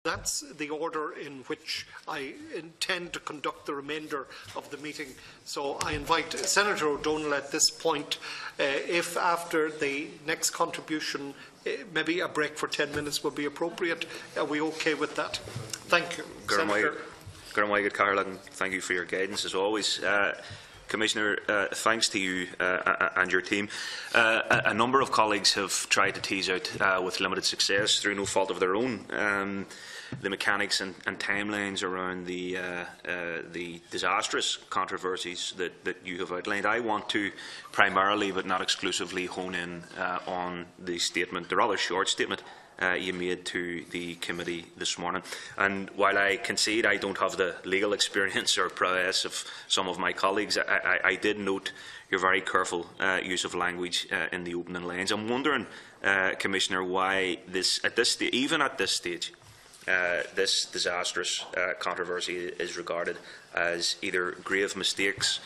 That's the order in which I intend to conduct the remainder of the meeting. So I invite Senator O'Donnell at this point, if after the next contribution, maybe a break for 10 minutes would be appropriate. Are we okay with that? Thank you. Senator. Thank you for your guidance as always. Commissioner, thanks to you and your team. A number of colleagues have tried to tease out, with limited success, through no fault of their own, the mechanics and timelines around the disastrous controversies that you have outlined. I want to primarily, but not exclusively, hone in on the statement, the rather short statement, you made to the committee this morning. And while I concede I don't have the legal experience or prowess of some of my colleagues, I did note your very careful use of language in the opening lines. I'm wondering, Commissioner, why even at this stage, this disastrous controversy is regarded as either grave mistakes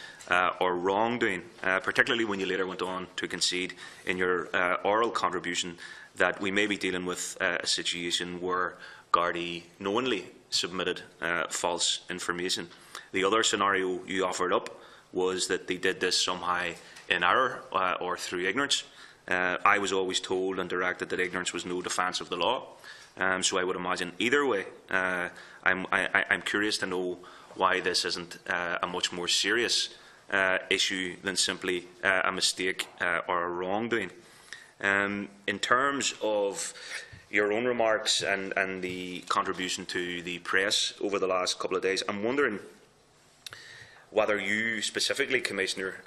or wrongdoing, particularly when you later went on to concede in your oral contribution that we may be dealing with a situation where Gardaí knowingly submitted false information. The other scenario you offered up was that they did this somehow in error or through ignorance. I was always told and directed that ignorance was no defence of the law. So I would imagine either way, I'm curious to know why this isn't a much more serious issue than simply a mistake or a wrongdoing. In terms of your own remarks and the contribution to the press over the last couple of days, I'm wondering whether you specifically, Commissioner,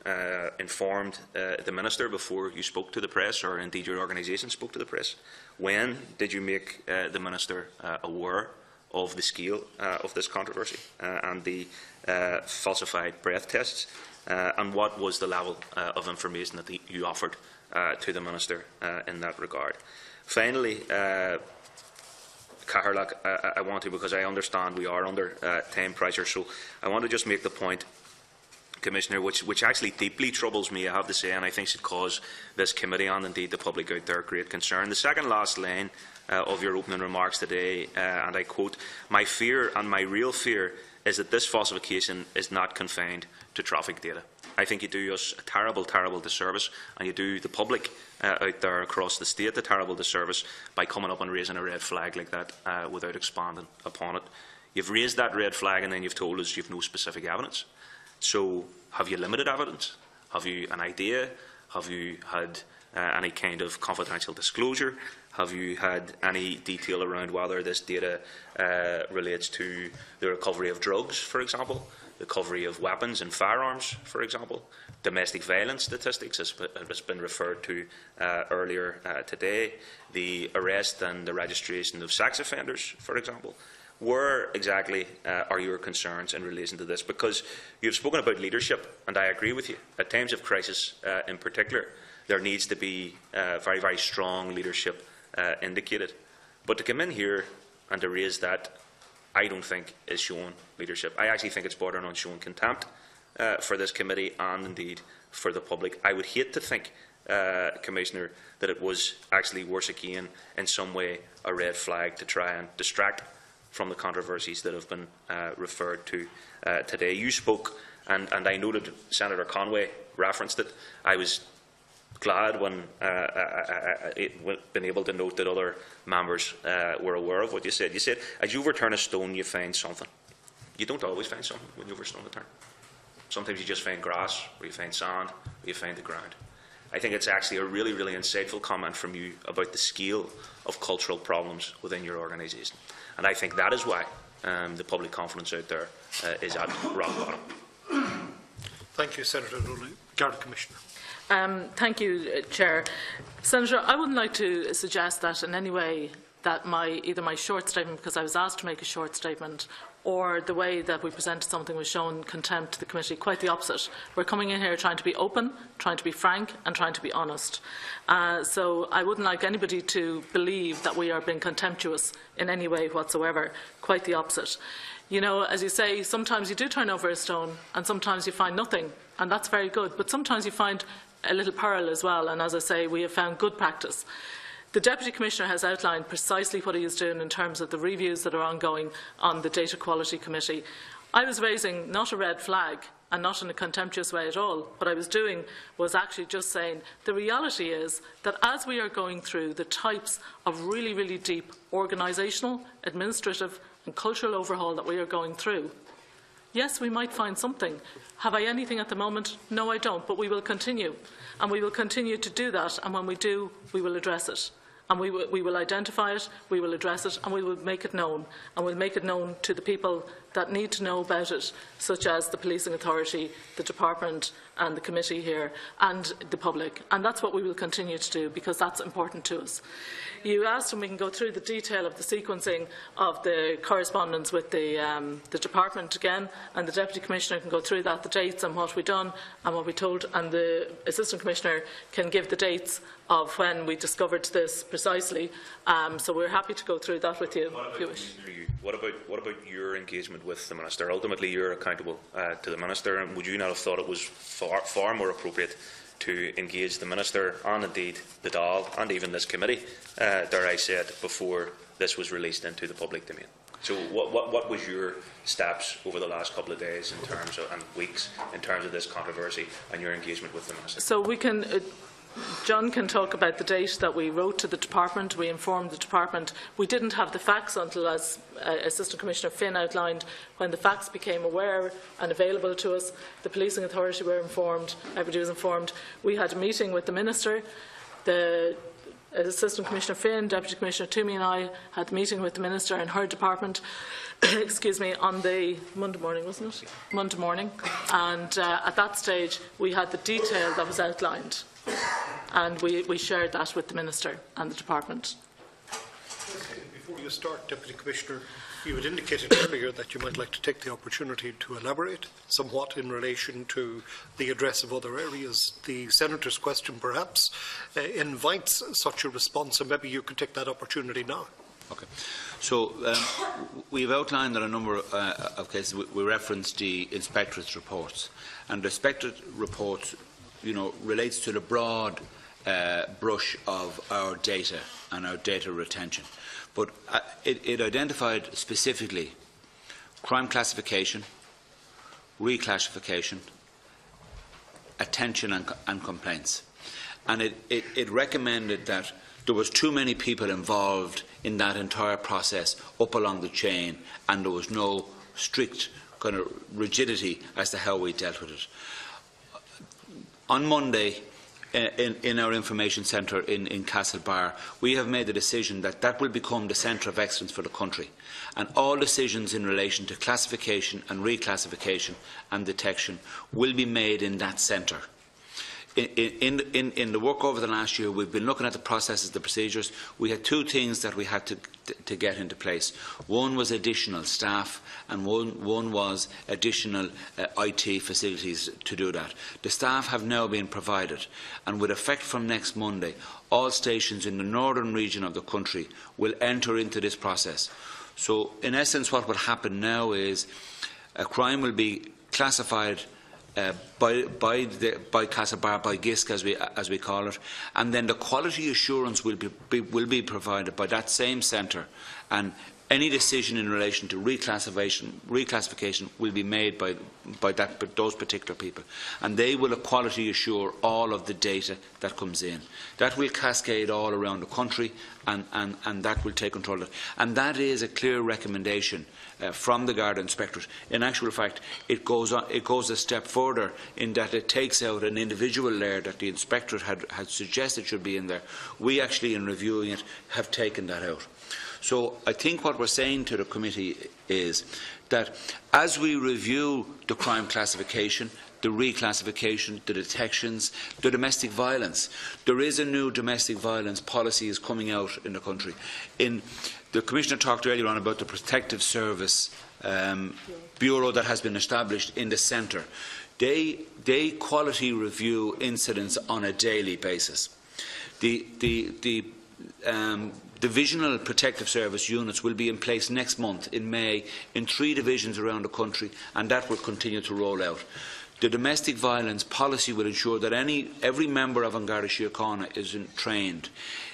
informed the Minister before you spoke to the press, or indeed your organisation spoke to the press. When did you make the Minister aware of the scale of this controversy and the falsified breath tests? And what was the level of information that you offered to the Minister in that regard? Finally, Catherlock, I want to, because I understand we are under time pressure, so I want to just make the point, Commissioner, which actually deeply troubles me, I have to say, and I think should cause this committee and indeed the public out there great concern. The second last line of your opening remarks today, and I quote, "My fear and my real fear is that this falsification is not confined to traffic data." I think you do us a terrible, terrible disservice, and you do the public out there across the state a terrible disservice by coming up and raising a red flag like that without expanding upon it. You've raised that red flag and then you've told us you've no specific evidence. So have you limited evidence? Have you an idea? Have you had any kind of confidential disclosure? Have you had any detail around whether this data relates to the recovery of drugs, for example, the recovery of weapons and firearms, for example, domestic violence statistics, as has been referred to earlier today, the arrest and the registration of sex offenders, for example? Where exactly are your concerns in relation to this? Because you've spoken about leadership, and I agree with you. At times of crisis in particular, there needs to be very, very strong leadership indicated. But to come in here and to raise that, I don't think is showing leadership. I actually think it's bordering on showing contempt for this committee and indeed for the public. I would hate to think, Commissioner, that it was actually worse again in some way a red flag to try and distract from the controversies that have been referred to today. You spoke, and I noted Senator Conway referenced it. I was glad when been able to note that other members were aware of what you said. You said, as you overturn a stone, you find something. You don't always find something when you overturn a stone. Sometimes you just find grass, or you find sand, or you find the ground. I think it's actually a really, really insightful comment from you about the scale of cultural problems within your organisation. And I think that is why the public confidence out there is at rock bottom. Thank you, Senator Rowley. Garda Commissioner. Thank you, Chair. Senator, I wouldn't like to suggest that in any way that either my short statement, because I was asked to make a short statement, or the way that we presented something was shown contempt to the committee. Quite the opposite. We're coming in here trying to be open, trying to be frank, and trying to be honest. So I wouldn't like anybody to believe that we are being contemptuous in any way whatsoever. Quite the opposite. You know, as you say, sometimes you do turn over a stone, and sometimes you find nothing, and that's very good. But sometimes you find a little pearl as well, and as I say, we have found good practice. The Deputy Commissioner has outlined precisely what he is doing in terms of the reviews that are ongoing on the Data Quality Committee. I was raising not a red flag and not in a contemptuous way at all. What I was doing was actually just saying the reality is that as we are going through the types of really, really deep organisational, administrative and cultural overhaul that we are going through, yes, we might find something. Have I anything at the moment? No, I don't, but we will continue. And we will continue to do that, and when we do, we will address it. And we will identify it, we will address it, and we will make it known. And we'll make it known to the people that need to know about it, such as the policing authority, the department and the committee here, and the public. And that's what we will continue to do, because that's important to us. You asked, and we can go through the detail of the sequencing of the correspondence with the department again, and the Deputy Commissioner can go through that, the dates and what we've done and what we told, and the Assistant Commissioner can give the dates of when we discovered this precisely. So we're happy to go through that with you if you wish. What about your engagement with the Minister? Ultimately, you're accountable to the Minister, and would you not have thought it was far more appropriate to engage the Minister and indeed the Dáil and even this committee, dare I say it, before this was released into the public domain? So what was your steps over the last couple of days in terms of, and weeks in terms of this controversy and your engagement with the Minister? So we can... John can talk about the date that we wrote to the department. We informed the department. We didn't have the facts until, as Assistant Commissioner Finn outlined, when the facts became aware and available to us. The policing authority were informed. Everybody was informed. We had a meeting with the Minister. The Assistant Commissioner Finn, Deputy Commissioner Twomey and I had a meeting with the Minister and her department excuse me, on the Monday morning, wasn't it? Monday morning. And at that stage, we had the detail that was outlined. And we shared that with the Minister and the Department. Before you start, Deputy Commissioner, you had indicated earlier that you might like to take the opportunity to elaborate somewhat in relation to the address of other areas. The Senator's question perhaps invites such a response, and maybe you could take that opportunity now. Okay. So we've outlined on a number of cases. We referenced the Inspectorate's reports, and the Inspectorate reports, relates to the broad brush of our data and our data retention. But it identified specifically crime classification, reclassification, attention and complaints. And it recommended that there was too many people involved in that entire process up along the chain, and there was no strict kind of rigidity as to how we dealt with it. On Monday, in our information centre in Castlebar, we have made the decision that will become the centre of excellence for the country, and all decisions in relation to classification and reclassification and detection will be made in that centre. In the work over the last year, we've been looking at the processes, the procedures. We had two things that we had to get into place. One was additional staff, and one was additional IT facilities to do that. The staff have now been provided, and with effect from next Monday, all stations in the northern region of the country will enter into this process. So, in essence, what will happen now is a crime will be classified by Castlebar, by GISC as we call it, and then the quality assurance will be provided by that same centre, and any decision in relation to reclassification will be made by those particular people, and they will quality assure all of the data that comes in. That will cascade all around the country, and that will take control of it. And that is a clear recommendation from the Garda Inspectorate. In actual fact, it goes a step further in that it takes out an individual layer that the Inspectorate had suggested should be in there. We actually, in reviewing it, have taken that out. So I think what we're saying to the committee is that as we review the crime classification, the reclassification, the detections, the domestic violence, there is a new domestic violence policy is coming out in the country. The Commissioner talked earlier on about the Protective Service Bureau that has been established in the centre. They quality review incidents on a daily basis. The Divisional Protective Service units will be in place next month, in May, in 3 divisions around the country, and that will continue to roll out. The domestic violence policy will ensure that every member of An Garda Síochána is trained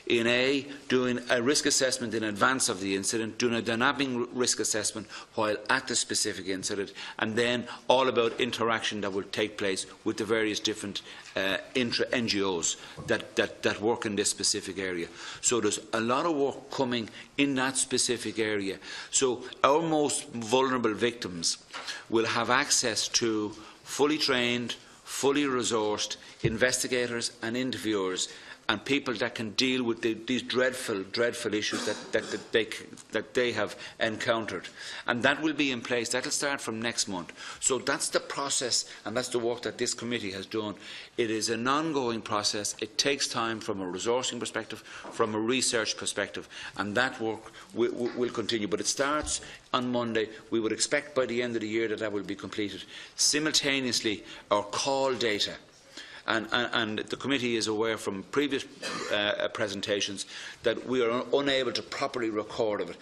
in doing a risk assessment in advance of the incident, doing a dynamic risk assessment while at the specific incident, and then all about interaction that will take place with the various different NGOs that work in this specific area. So there's a lot of work coming in that specific area. So our most vulnerable victims will have access to fully trained, fully resourced investigators and interviewers, and people that can deal with these dreadful, dreadful issues that they have encountered. And that will be in place. That will start from next month. So that's the process, and that's the work that this committee has done. It is an ongoing process. It takes time from a resourcing perspective, from a research perspective, and that work will continue. But it starts on Monday. We would expect by the end of the year that will be completed. Simultaneously, our call data, and the committee is aware from previous presentations that we are unable to properly record of it.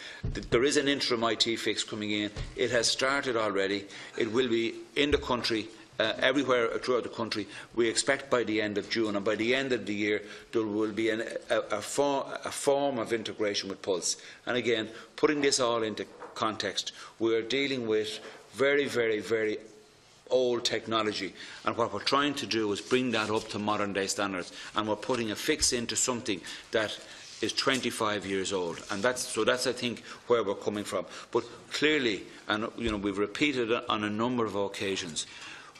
There is an interim IT fix coming in. It has started already. It will be in the country, everywhere throughout the country. We expect by the end of June, and by the end of the year there will be a form of integration with Pulse. And again, putting this all into context, we are dealing with very, very, very old technology, and what we're trying to do is bring that up to modern day standards, and we're putting a fix into something that is 25 years old, and that's I think where we're coming from. But clearly, and we've repeated it on a number of occasions,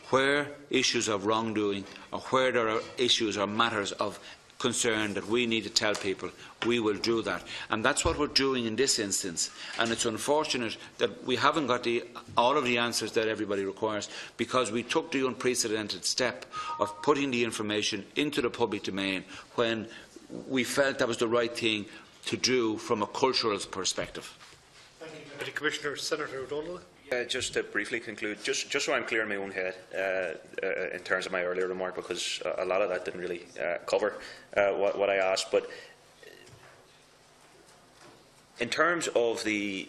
where issues of wrongdoing or where there are issues or matters of concern that we need to tell people, we will do that. And that's what we're doing in this instance. And it's unfortunate that we haven't got all of the answers that everybody requires, because we took the unprecedented step of putting the information into the public domain when we felt that was the right thing to do from a cultural perspective. Thank you, Deputy Commissioner. Senator O'Donnell. Just to briefly conclude, just so I'm clear in my own head in terms of my earlier remark, because a lot of that didn't really cover what I asked, but in terms of you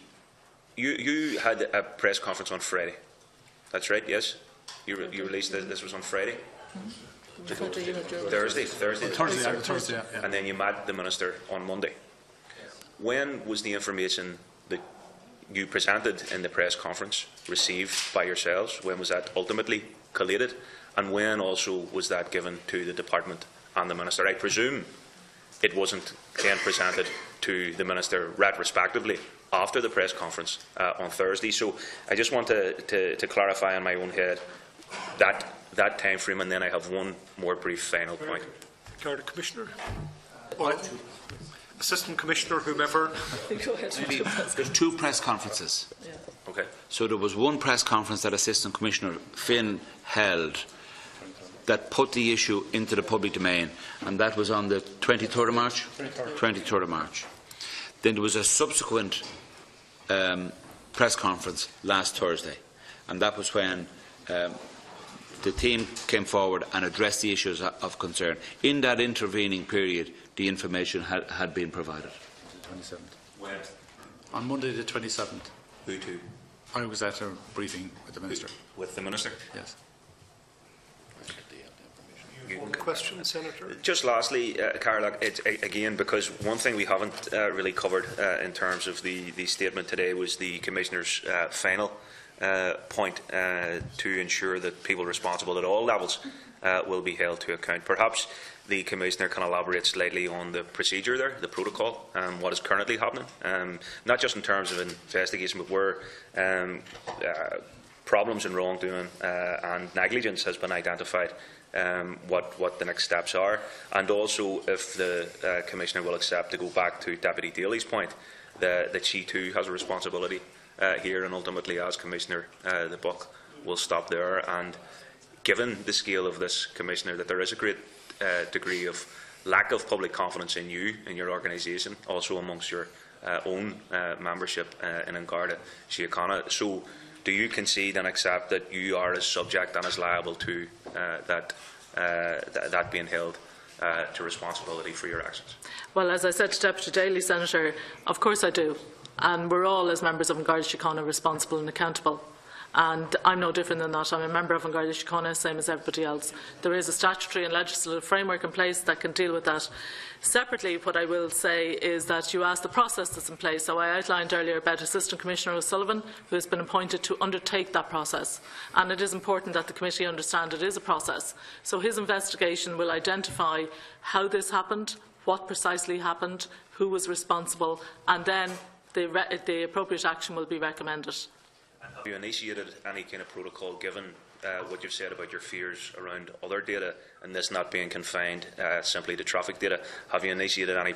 had a press conference on Friday. That's right, yes? You released this was on Friday? Thursday, yeah. And then you met the Minister on Monday. When was the information that you presented in the press conference received by yourselves? When was that ultimately collated? And when also was that given to the Department and the Minister? I presume it wasn't then presented to the Minister retrospectively after the press conference on Thursday. So I just want to clarify in my own head that time frame, and then I have one more brief final point. Garda Commissioner? Or Assistant Commissioner, whomever. There's two press conferences. Yeah. Okay. So there was one press conference that Assistant Commissioner Finn held that put the issue into the public domain, and that was on the 23rd of March? 23rd of March. Then there was a subsequent press conference last Thursday, and that was when the team came forward and addressed the issues of concern. In that intervening period, the information had been provided. 27th. When? On Monday the 27th. Who to? I was at a briefing with the Minister. With the Minister? Yes. One question, Senator. Just lastly, Carla, again, because one thing we haven't really covered in terms of the statement today was the Commissioner's final point to ensure that people responsible at all levels will be held to account. Perhaps the Commissioner can elaborate slightly on the procedure there, the protocol, what is currently happening, not just in terms of investigation, but where problems and wrongdoing and negligence has been identified, what the next steps are, and also if the Commissioner will accept to go back to Deputy Daly's point, that she too has a responsibility here, and ultimately as Commissioner the buck will stop there. And given the scale of this, Commissioner, that there is a great degree of lack of public confidence in you, in your organisation, also amongst your own membership in An Garda Síochána. So do you concede and accept that you are as subject and as liable to that being held to responsibility for your actions? Well, as I said to Deputy Daly, Senator, of course I do. And we're all, as members of An Garda Síochána, responsible and accountable. And I'm no different than that. I'm a member of An Garda Síochána, same as everybody else. There is a statutory and legislative framework in place that can deal with that. Separately, what I will say is that you asked the process that's in place. So I outlined earlier about Assistant Commissioner O'Sullivan, who has been appointed to undertake that process. And it is important that the committee understand it is a process. So his investigation will identify how this happened, what precisely happened, who was responsible, and then the appropriate action will be recommended. Have you initiated any kind of protocol, given what you've said about your fears around other data and this not being confined simply to traffic data? Have you initiated any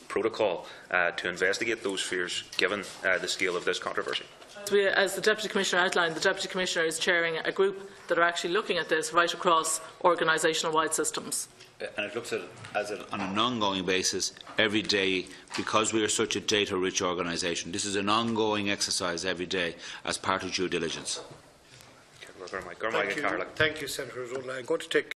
protocol to investigate those fears, given the scale of this controversy? As the Deputy Commissioner outlined, the Deputy Commissioner is chairing a group that are actually looking at this right across organisational-wide systems. And it looks at it as on an ongoing basis every day, because we are such a data-rich organisation. This is an ongoing exercise every day as part of due diligence. Thank you, Senator O'Sullivan. I'm going to take